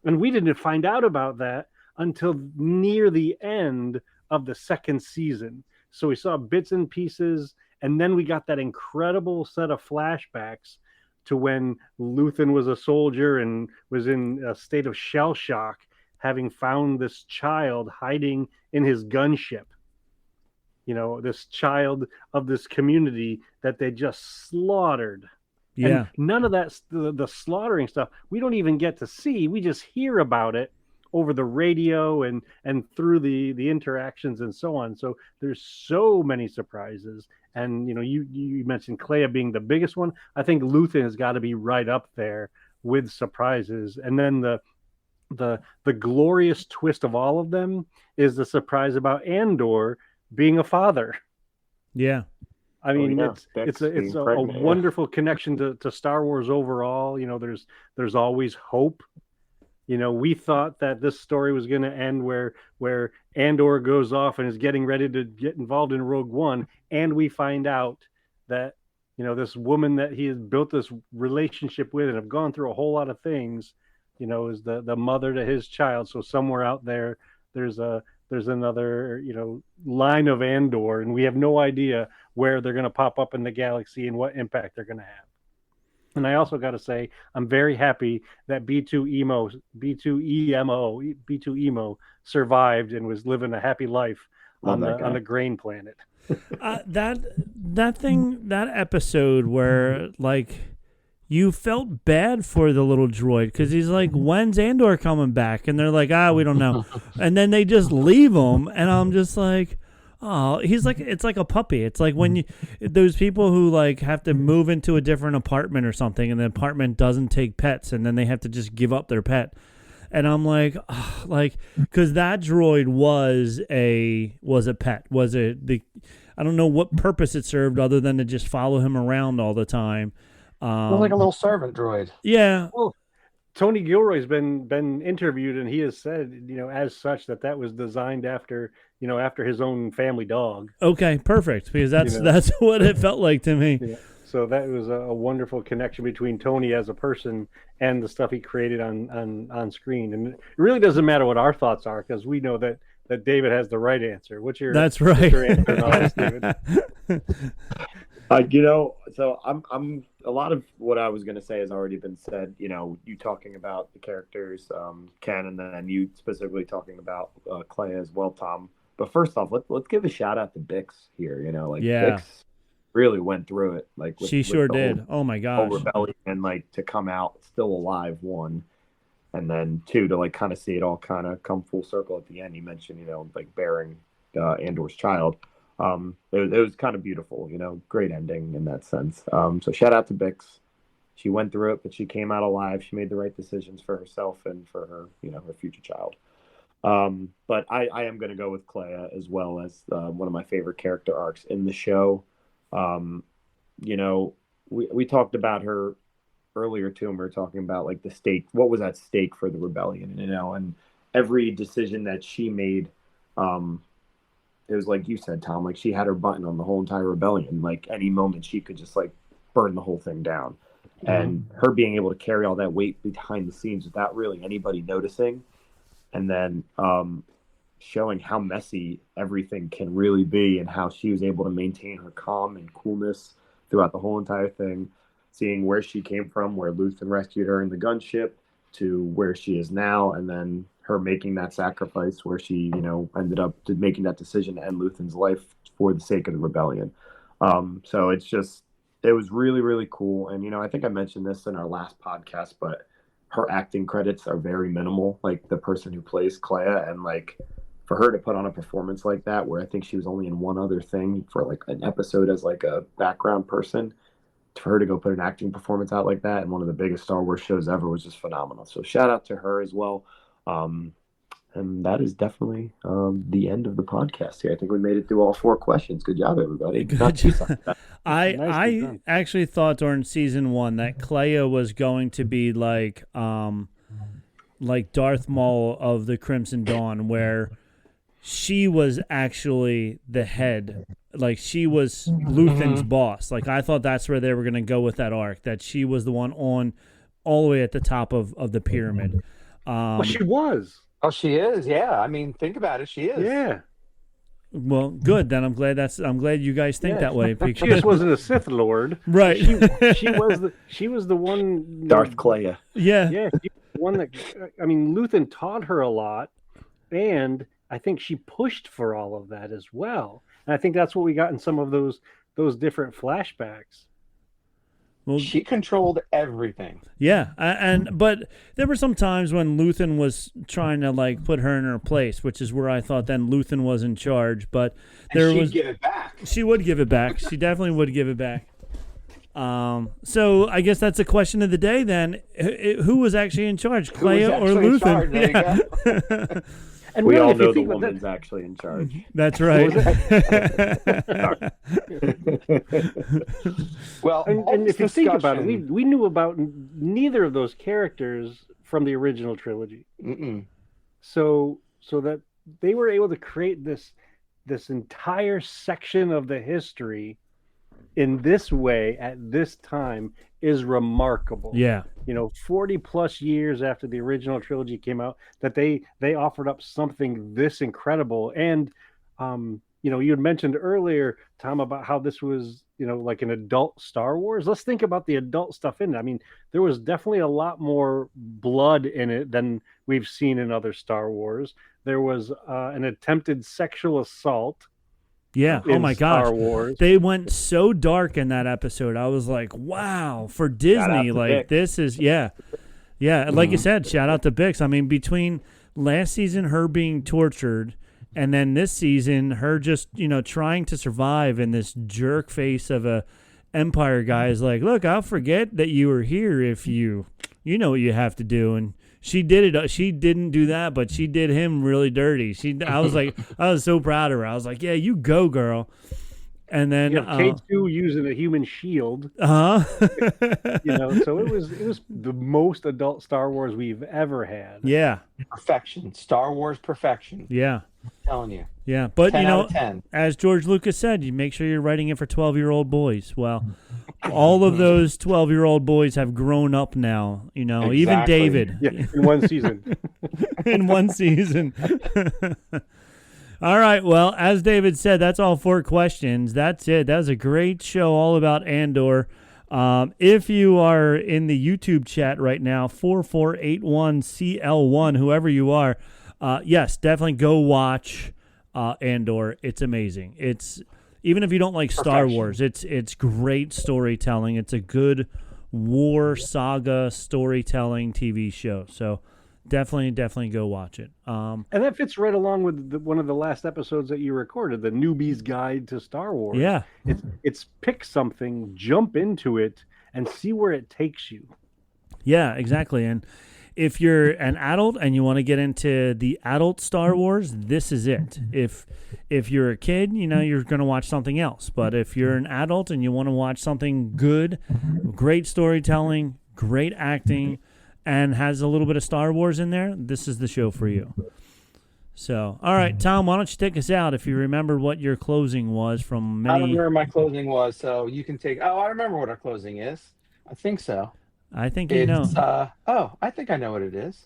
And we didn't find out about that until near the end of the second season. So we saw bits and pieces, and then we got that incredible set of flashbacks to when Luthen was a soldier and was in a state of shell shock, having found this child hiding in his gunship. This child of this community that they just slaughtered. Yeah. And none of that, the slaughtering stuff, we don't even get to see. We just hear about it over the radio and through the interactions and so on. So there's so many surprises. And, you mentioned Clea being the biggest one. I think Luthen has got to be right up there with surprises. And then the glorious twist of all of them is the surprise about Andor being a father. Yeah. I mean, Beck's it's a wonderful connection to Star Wars overall. There's always hope. We thought that this story was going to end where Andor goes off and is getting ready to get involved in Rogue One, and we find out that this woman that he has built this relationship with and have gone through a whole lot of things, is the mother to his child. So somewhere out there, there's another line of Andor, and we have no idea where they're going to pop up in the galaxy and what impact they're going to have. And I also got to say, I'm very happy that B2EMO survived and was living a happy life on the grain planet. that episode where like you felt bad for the little droid because he's like, when's Andor coming back? And they're like, we don't know. And then they just leave him, and I'm just like, oh, he's like, it's like a puppy. It's like when those people who like have to move into a different apartment or something, and the apartment doesn't take pets, and then they have to just give up their pet. And I'm like, because that droid was a pet. I don't know what purpose it served other than to just follow him around all the time. It was like a little servant droid. Yeah. Well, Tony Gilroy's been interviewed, and he has said, as such, that was designed after his own family dog. Okay, perfect, because that's what it felt like to me. Yeah. So that was a wonderful connection between Tony as a person and the stuff he created on screen. And it really doesn't matter what our thoughts are, because we know that David has the right answer. That's right. What's your answer on this, David? So I'm a lot of what I was going to say has already been said. You talking about the characters, Ken, and then you specifically talking about Clea as well, Tom. But first off, let's give a shout out to Bix here. Bix really went through it. She sure did. Oh my gosh. Rebellion, and to come out still alive, one, and then two, to kind of see it all kind of come full circle at the end. You mentioned bearing Andor's child. It was kind of beautiful, great ending in that sense. So shout out to Bix. She went through it, but she came out alive. She made the right decisions for herself and for her, her future child. But I am going to go with Clea as well as one of my favorite character arcs in the show. We talked about her earlier too, and we were talking about the stake, what was at stake for the rebellion, and every decision that she made, it was like you said, Tom, she had her button on the whole entire rebellion. Any moment she could just burn the whole thing down. Mm-hmm. And her being able to carry all that weight behind the scenes without really anybody noticing. And then showing how messy everything can really be, and how she was able to maintain her calm and coolness throughout the whole entire thing. Seeing where she came from, where Luthen rescued her in the gunship, to where she is now, and then her making that sacrifice where she, ended up making that decision to end Luthen's life for the sake of the rebellion. So it's just, it was really, really cool. And, you know, I think I mentioned this in our last podcast, but her acting credits are very minimal, like the person who plays Clea. And like for her to put on a performance like that, where I think she was only in one other thing for like an episode as like a background person, for her to go put an acting performance out like that in one of the biggest Star Wars shows ever was just phenomenal. So shout out to her as well. And that is definitely the end of the podcast here. I think we made it through all 4 questions. Good job, everybody. Good job. I actually thought during season 1 that Clea was going to be like Darth Maul of the Crimson Dawn, where she was actually the head. Like, she was Luthen's boss. Like, I thought that's where they were going to go with that arc, that she was the one on all the way at the top of the pyramid. Well, she was. Oh, she is. Yeah. I mean, think about it. She is. Yeah. Well, good. Then I'm glad you guys think that way. Because she just wasn't a Sith Lord, right? She was the one. Darth Clea. Yeah. Yeah. She was the one that, I mean, Luthen taught her a lot, and I think she pushed for all of that as well. And I think that's what we got in some of those different flashbacks. Well, she controlled everything. Yeah, but there were some times when Luthen was trying to like put her in her place, which is where I thought then Luthen was in charge. But she'd give it back. She would give it back. She definitely would give it back. So I guess that's a question of the day then. Who was actually in charge, Clea or Luthen? There you go. And we really, all know the woman's actually in charge. That's right. Well, and if you think about it, we knew about neither of those characters from the original trilogy. Mm-mm. So that they were able to create this entire section of the history in this way at this time is remarkable. Yeah. 40 plus years after the original trilogy came out, that they offered up something this incredible. And you had mentioned earlier, Tom, about how this was like an adult Star Wars. Let's think about the adult stuff in it. I mean, there was definitely a lot more blood in it than we've seen in other Star Wars. There was an attempted sexual assault. Yeah. Oh my gosh. Star Wars. They went so dark in that episode. I was like, wow, for Disney, like this is, yeah. Like you said, shout out to Bix. I mean, between last season, her being tortured, and then this season, her just, trying to survive, and this jerk face of a Empire guy is like, look, I'll forget that you were here if you know what you have to do. And she did it. She didn't do that, but she did him really dirty. I was so proud of her. I was like, yeah, you go, girl. And then K2 using a human shield. So it was the most adult Star Wars we've ever had. Yeah. Perfection. Star Wars perfection. Yeah. I'm telling you. Yeah, but 10 out of 10. As George Lucas said, you make sure you're writing it for 12-year-old boys. Well, all of those 12-year-old boys have grown up now, Exactly. even David. Yeah, in one season. In one season. All right, well, as David said, that's all 4 questions. That's it. That was a great show all about Andor. If you are in the YouTube chat right now, 4481CL1, whoever you are, yes, definitely go watch Andor. It's amazing. It's even if you don't like Star Wars, it's great storytelling. It's a good war saga storytelling TV show. So definitely go watch it. And that fits right along with one of the last episodes that you recorded, the Newbie's Guide to Star Wars. Yeah, it's pick something, jump into it, and see where it takes you. Yeah, exactly. And if you're an adult and you want to get into the adult Star Wars, this is it. If you're a kid, you're going to watch something else. But if you're an adult and you want to watch something good, great storytelling, great acting, and has a little bit of Star Wars in there, this is the show for you. So, all right, Tom, why don't you take us out if you remember what your closing was from many... I don't remember my closing was, so you can take... Oh, I remember what our closing is. I think so. I think you know. I think I know what it is.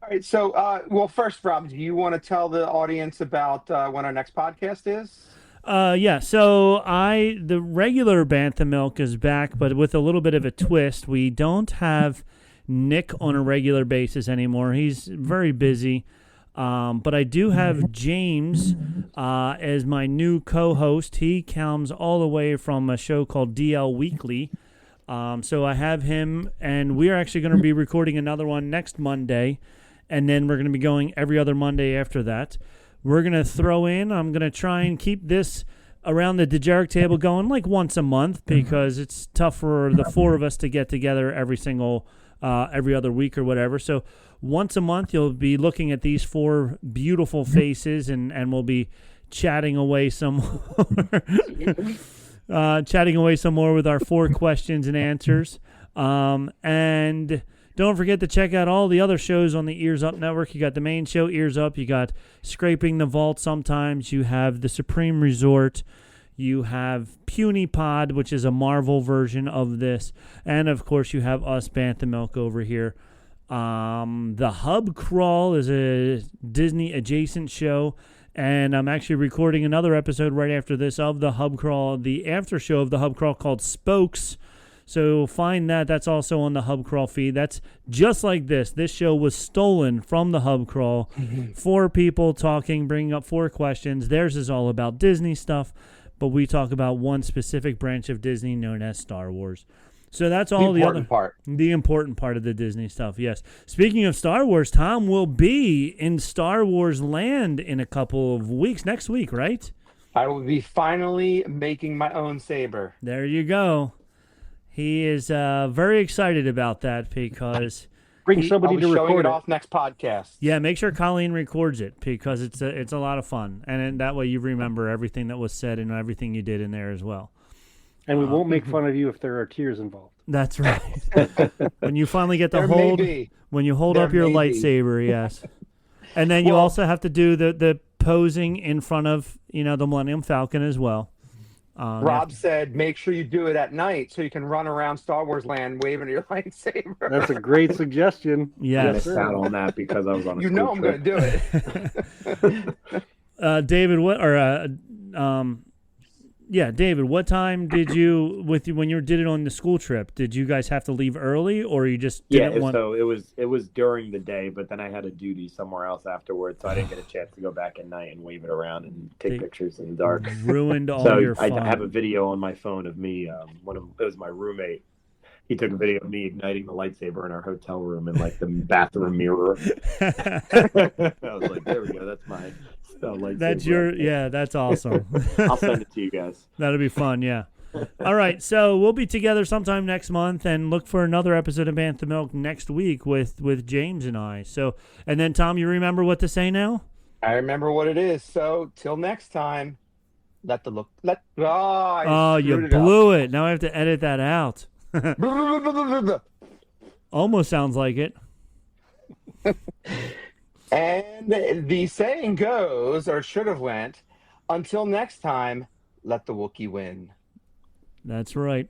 All right, so, well, first, Rob, do you want to tell the audience about when our next podcast is? Yeah, so the regular Bantha Milk is back, but with a little bit of a twist. We don't have Nick on a regular basis anymore. He's very busy. But I do have James as my new co-host. He comes all the way from a show called DL Weekly. So I have him, and we are actually going to be recording another one next Monday, and then we're going to be going every other Monday after that. We're going to throw in, I'm going to try and keep this around the Dejarik table going like once a month, because it's tough for the four of us to get together every other week or whatever. So once a month, you'll be looking at these four beautiful faces, and we'll be chatting away some more, with our 4 questions and answers. And don't forget to check out all the other shows on the Ears Up Network. You got the main show, Ears Up. You got Scraping the Vault sometimes. You have The Supreme Resort. You have Puny Pod, which is a Marvel version of this. And, of course, you have us, Bantha Milk, over here. The Hub Crawl is a Disney-adjacent show. And I'm actually recording another episode right after this of the Hub Crawl, the after show of the Hub Crawl called Spokes. So find that. That's also on the Hub Crawl feed. That's just like this. This show was stolen from the Hub Crawl. 4 people talking, bringing up 4 questions. Theirs is all about Disney stuff, but we talk about one specific branch of Disney known as Star Wars. So that's all the important part of the Disney stuff, yes. Speaking of Star Wars, Tom will be in Star Wars land in a couple of weeks, next week, right? I will be finally making my own saber. There you go. He is very excited about that because bring somebody to record it off next podcast. Yeah, make sure Colleen records it because it's a lot of fun, and then that way you remember everything that was said and everything you did in there as well. And we won't make fun of you if there are tears involved. That's right. When you finally get to when you hold up your lightsaber, yes. And then you also have to do the posing in front of the Millennium Falcon as well. Rob said, make sure you do it at night so you can run around Star Wars land waving your lightsaber. That's a great suggestion. Yes. I missed out on that because I was on a I'm going to do it. David, David, what time did you, when you did it on the school trip, did you guys have to leave early, or you just didn't want... So it was during the day, but then I had a duty somewhere else afterwards, so I didn't get a chance to go back at night and wave it around and take pictures in the dark. Ruined all your fun. I have a video on my phone of me, it was my roommate. He took a video of me igniting the lightsaber in our hotel room in like the bathroom mirror. I was like, there we go, that's mine. That's that's awesome. I'll send it to you guys. That'll be fun, yeah. All right, so we'll be together sometime next month, and look for another episode of Bantha Milk next week with James and I. So, and then Tom, you remember what to say now? I remember what it is. So till next time, you blew it. Now I have to edit that out. Almost sounds like it. And the saying goes, or should have went, until next time, let the Wookiee win. That's right.